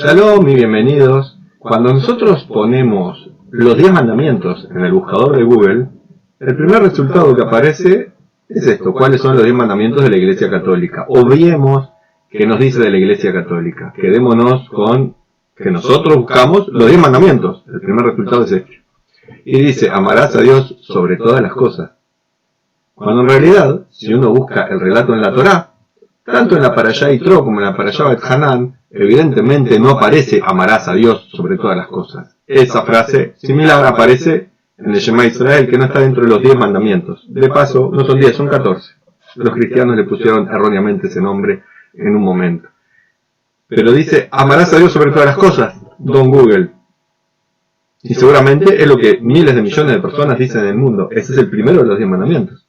Shalom y bienvenidos. Cuando nosotros ponemos los 10 mandamientos en el buscador de Google, el primer resultado que aparece es esto: ¿cuáles son los 10 mandamientos de la Iglesia Católica? Obviemos qué nos dice de la Iglesia Católica. Quedémonos con que nosotros buscamos los 10 mandamientos. El primer resultado es este. Y dice: amarás a Dios sobre todas las cosas. Cuando en realidad, si uno busca el relato en la Torá, tanto en la Parashá Yitro como en la Parashá Bet Hanan, evidentemente no aparece amarás a Dios sobre todas las cosas. Esa frase similar aparece en el Shema Israel, que no está dentro de los 10 mandamientos. De paso, no son 10, son 14. Los cristianos le pusieron erróneamente ese nombre en un momento. Pero dice, amarás a Dios sobre todas las cosas, don Google. Y seguramente es lo que miles de millones de personas dicen en el mundo. Ese es el primero de los 10 mandamientos.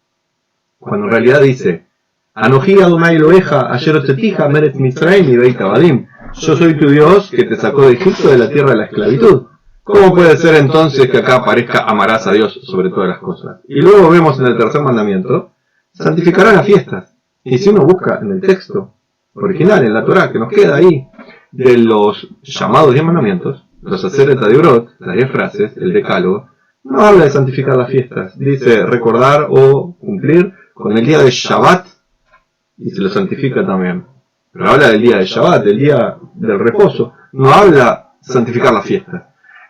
Cuando en realidad dice, Anoji Adonai Eloheja, Asher Hotzetija Meretz Mitzrayim y Beit Abadim. Yo soy tu Dios que te sacó de Egipto, de la tierra de la esclavitud. ¿Cómo puede ser entonces que acá aparezca amarás a Dios sobre todas las cosas? Y luego vemos en el tercer mandamiento, santificarán las fiestas. Y si uno busca en el texto original, en la Torá, que nos queda ahí, de los llamados 10 mandamientos, los Aseret Adibrot, las 10 frases, el decálogo, no habla de santificar las fiestas. Dice recordar o cumplir con el día de Shabbat, y se lo santifica también. Pero habla del día de Shabbat, del día del reposo. No habla santificar las fiestas.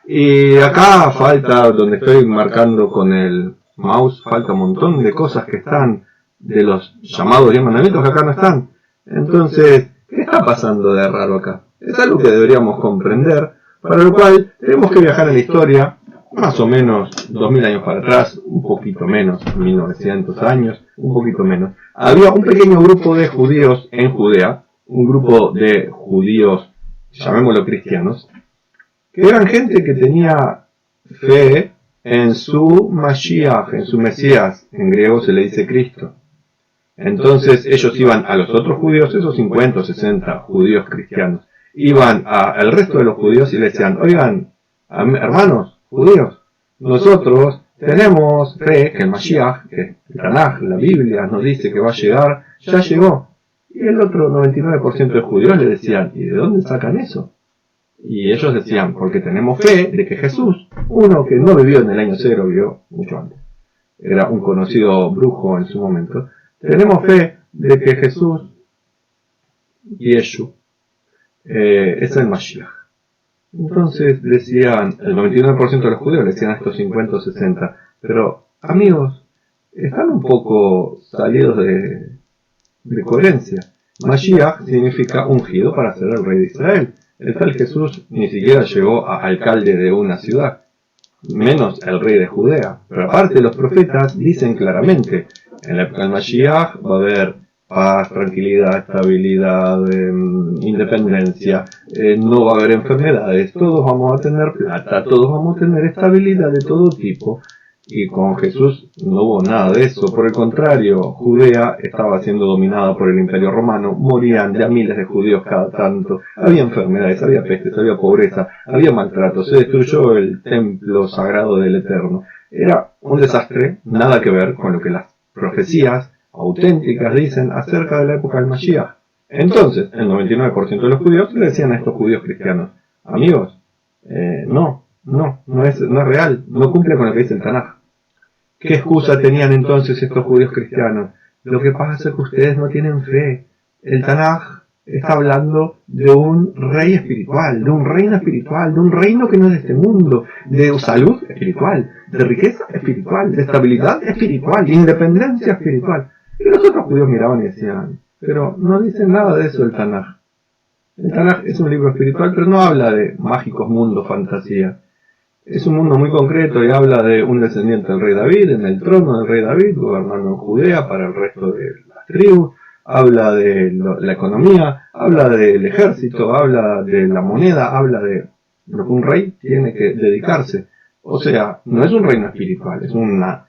Y acá falta, donde estoy marcando con el mouse, falta un montón de cosas que están de los llamados 10 mandamientos que acá no están. Entonces, ¿qué está pasando de raro acá? Es algo que deberíamos comprender, para lo cual tenemos que viajar en la historia, más o menos 2000 años para atrás, un poquito menos, 1900 años, un poquito menos. Había un pequeño grupo de judíos en Judea, un grupo de judíos, llamémoslo cristianos, que eran gente que tenía fe en su Mashiach, en su Mesías, en griego se le dice Cristo. Entonces ellos iban a los otros judíos, esos 50 o 60 judíos cristianos, iban al resto de los judíos y le decían, oigan, hermanos judíos, nosotros tenemos fe que el Mashiach, que el Tanaj, la Biblia, nos dice que va a llegar, ya llegó. Y el otro 99% de judíos le decían, ¿y de dónde sacan eso? Y ellos decían, porque tenemos fe de que Jesús, uno que no vivió en el año 0, vivió mucho antes, era un conocido brujo en su momento, tenemos fe de que Jesús, Yeshu, es el Mashiach. Entonces decían, el 99% de los judíos le decían a estos 50 o 60, pero amigos, están un poco salidos de coherencia. Mashiach significa ungido para ser el rey de Israel. El tal Jesús ni siquiera llegó a alcalde de una ciudad, menos el rey de Judea. Pero aparte los profetas dicen claramente, en la época del Mashiach va a haber paz, tranquilidad, estabilidad, independencia, no va a haber enfermedades, todos vamos a tener plata, todos vamos a tener estabilidad de todo tipo. Y con Jesús no hubo nada de eso, por el contrario, Judea estaba siendo dominada por el Imperio Romano, morían ya miles de judíos cada tanto, había enfermedades, había pestes, había pobreza, había maltrato, se destruyó el templo sagrado del Eterno. Era un desastre, nada que ver con lo que las profecías auténticas dicen acerca de la época del Mashiach. Entonces, el 99% de los judíos le decían a estos judíos cristianos, amigos, no es real, no cumple con lo que dice el Tanaj. ¿Qué excusa tenían entonces estos judíos cristianos? Lo que pasa es que ustedes no tienen fe. El Tanaj está hablando de un rey espiritual, de un reino espiritual, de un reino que no es de este mundo, de salud espiritual, de riqueza espiritual, de estabilidad espiritual, de independencia espiritual. Y los otros judíos miraban y decían, pero no dicen nada de eso el Tanaj. El Tanaj es un libro espiritual, pero no habla de mágicos mundos, fantasía. Es un mundo muy concreto y habla de un descendiente del rey David, en el trono del rey David, gobernando en Judea para el resto de las tribus, habla de la economía, habla del ejército, habla de la moneda, habla de lo que un rey tiene que dedicarse. O sea, no es un reino espiritual, es una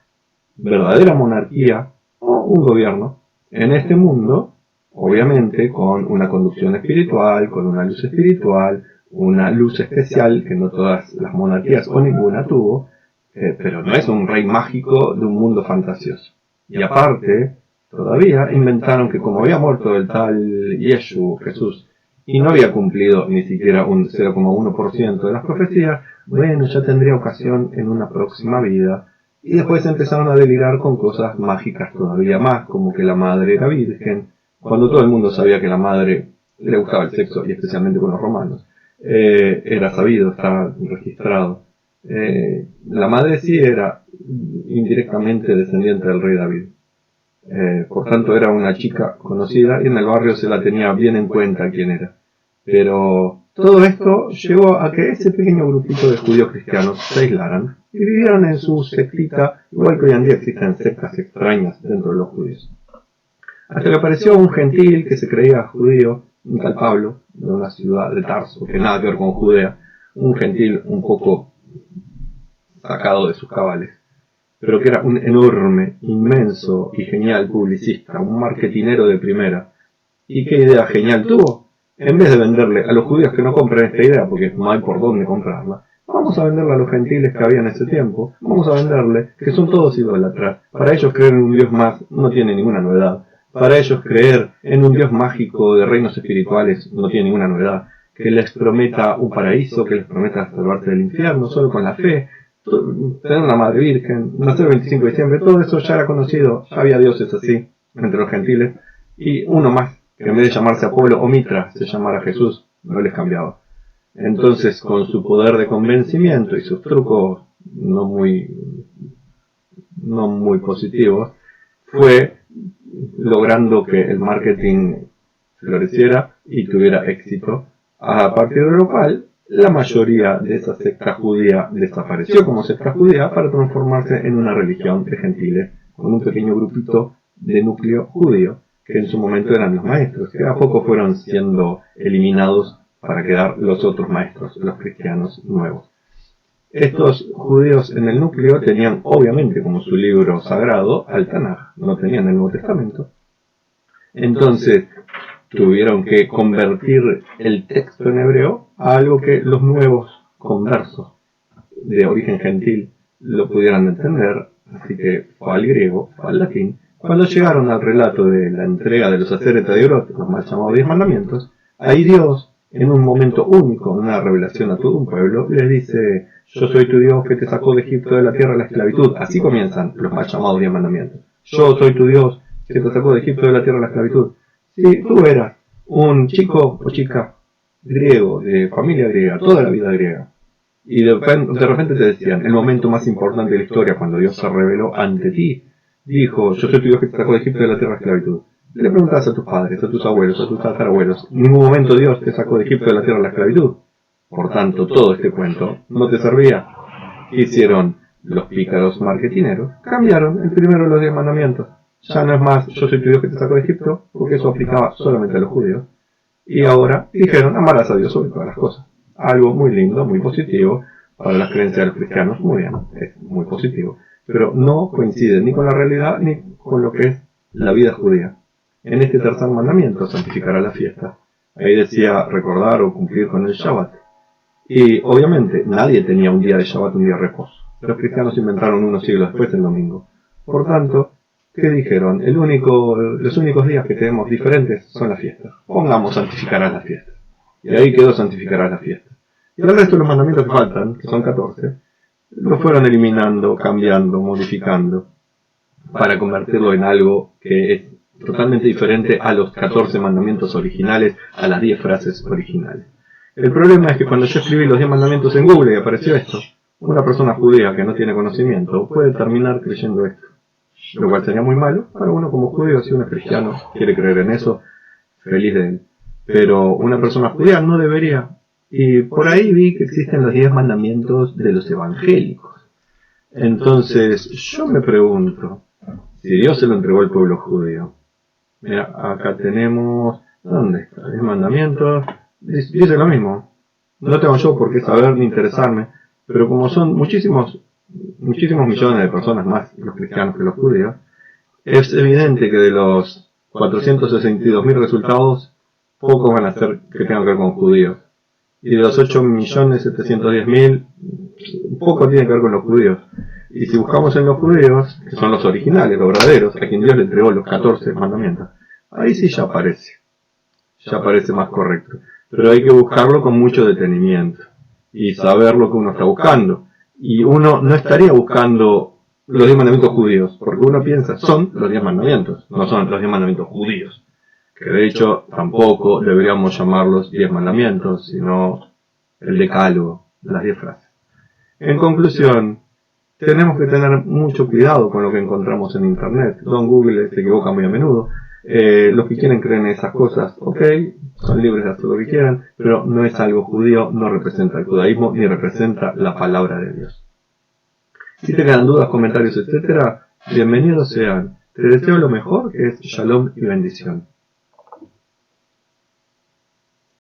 verdadera monarquía o un gobierno en este mundo, obviamente con una conducción espiritual, con una luz espiritual, una luz especial que no todas las monarquías o ninguna tuvo, pero no es un rey mágico de un mundo fantasioso. Y aparte, todavía inventaron que como había muerto el tal Yeshu, Jesús, y no había cumplido ni siquiera un 0,1% de las profecías, bueno, ya tendría ocasión en una próxima vida. Y después empezaron a delirar con cosas mágicas todavía más, como que la madre era virgen, cuando todo el mundo sabía que la madre le gustaba el sexo, y especialmente con los romanos. Era sabido, estaba registrado. La madre sí era indirectamente descendiente del rey David. Por tanto era una chica conocida y en el barrio se la tenía bien en cuenta quién era. Pero todo esto llevó a que ese pequeño grupito de judíos cristianos se aislaran y vivieron en su sectita, igual que hoy en día existen sectas extrañas dentro de los judíos. Hasta que apareció un gentil que se creía judío, un tal Pablo, de una ciudad de Tarso, que nada que ver con Judea, un gentil un poco sacado de sus cabales, pero que era un enorme, inmenso y genial publicista, un marketinero de primera. ¿Y qué idea genial tuvo? En vez de venderle a los judíos que no compren esta idea, porque no hay por dónde comprarla, vamos a venderle a los gentiles que había en ese tiempo, vamos a venderle que son todos idólatras. Para ellos creer en un Dios más no tiene ninguna novedad. Para ellos creer en un Dios mágico de reinos espirituales no tiene ninguna novedad. Que les prometa un paraíso, que les prometa salvarse del infierno solo con la fe, tener una madre virgen, nacer el 25 de diciembre, todo eso ya era conocido, ya había dioses así entre los gentiles, y uno más, que en vez de llamarse Apolo o Mitra, se llamara Jesús, no les cambiaba. Entonces, con su poder de convencimiento y sus trucos no muy positivos, fue logrando que el marketing floreciera y tuviera éxito, a partir de lo cual la mayoría de esa secta judía desapareció como secta judía para transformarse en una religión de gentiles, con un pequeño grupito de núcleo judío, que en su momento eran los maestros, que a poco fueron siendo eliminados para quedar los otros maestros, los cristianos nuevos. Estos judíos en el núcleo tenían obviamente como su libro sagrado al Tanaj, no tenían el Nuevo Testamento. Entonces tuvieron que convertir el texto en hebreo a algo que los nuevos conversos de origen gentil lo pudieran entender, así que fue al griego, fue al latín. Cuando llegaron al relato de la entrega de los Acereta de Orot, los mal llamados 10 mandamientos, ahí Dios, en un momento único, en una revelación a todo un pueblo, les dice: yo soy tu Dios que te sacó de Egipto de la tierra de la esclavitud. Así comienzan los mal llamados 10 mandamientos. Yo soy tu Dios que te sacó de Egipto de la tierra de la esclavitud. Si tú eras un chico o chica griego, de familia griega, toda la vida griega, y de repente te decían, el momento más importante de la historia, cuando Dios se reveló ante ti, dijo: yo soy tu Dios que te sacó de Egipto de la tierra de la esclavitud. Le preguntas a tus padres, a tus abuelos, a tus tatarabuelos, en ningún momento Dios te sacó de Egipto de la tierra de la esclavitud. Por tanto, todo este cuento no te servía. ¿Qué hicieron los pícaros marketineros? Cambiaron el primero de los 10 mandamientos. Ya no es más: yo soy tu Dios que te sacó de Egipto, porque eso aplicaba solamente a los judíos. Y ahora dijeron: amarás a Dios sobre todas las cosas. Algo muy lindo, muy positivo para las creencias de los cristianos. Muy bien, es muy positivo. Pero no coincide ni con la realidad ni con lo que es la vida judía. En este tercer mandamiento, santificará la fiesta, ahí decía recordar o cumplir con el Shabbat. Y obviamente nadie tenía un día de Shabbat, un día de reposo. Los cristianos inventaron unos siglos después el domingo. Por tanto, ¿qué dijeron? Los únicos días que tenemos diferentes son las fiestas. Pongamos santificarás las fiestas. Y ahí quedó santificarás las fiestas. Y el resto de los mandamientos que faltan, que son 14, los fueron eliminando, cambiando, modificando, para convertirlo en algo que es totalmente diferente a los 14 mandamientos originales, a las 10 frases originales. El problema es que cuando yo escribí los 10 mandamientos en Google y apareció esto, una persona judía que no tiene conocimiento puede terminar creyendo esto. Lo cual sería muy malo para uno como judío. Si uno es cristiano, quiere creer en eso, feliz de él. Pero una persona judía no debería. Y por ahí vi que existen los 10 mandamientos de los evangélicos. Entonces, yo me pregunto, si Dios se lo entregó al pueblo judío. Mira, acá tenemos, ¿dónde está? 10 mandamientos. Dice lo mismo. No tengo yo por qué saber ni interesarme, pero como son muchísimos millones de personas más los cristianos que los judíos, es evidente que de los 462.000 resultados, pocos van a ser que tengan que ver con judíos. Y de los 8.710.000, poco tiene que ver con los judíos. Y si buscamos en los judíos, que son los originales, los verdaderos, a quien Dios le entregó los 14 mandamientos, ahí sí ya aparece más correcto. pero hay que buscarlo con mucho detenimiento y saber lo que uno está buscando. Y uno no estaría buscando los 10 mandamientos judíos, porque uno piensa, son los 10 mandamientos, no son los 10 mandamientos judíos, que de hecho tampoco deberíamos llamarlos 10 mandamientos, sino el decálogo, las 10 frases. En conclusión, tenemos que tener mucho cuidado con lo que encontramos en Internet. Don Google se equivoca muy a menudo. Los que quieren creer en esas cosas, ok, son libres de hacer lo que quieran, pero no es algo judío, no representa el judaísmo, ni representa la palabra de Dios. Si te quedan dudas, comentarios, etcétera, bienvenidos sean. Te deseo lo mejor, que es Shalom y bendición.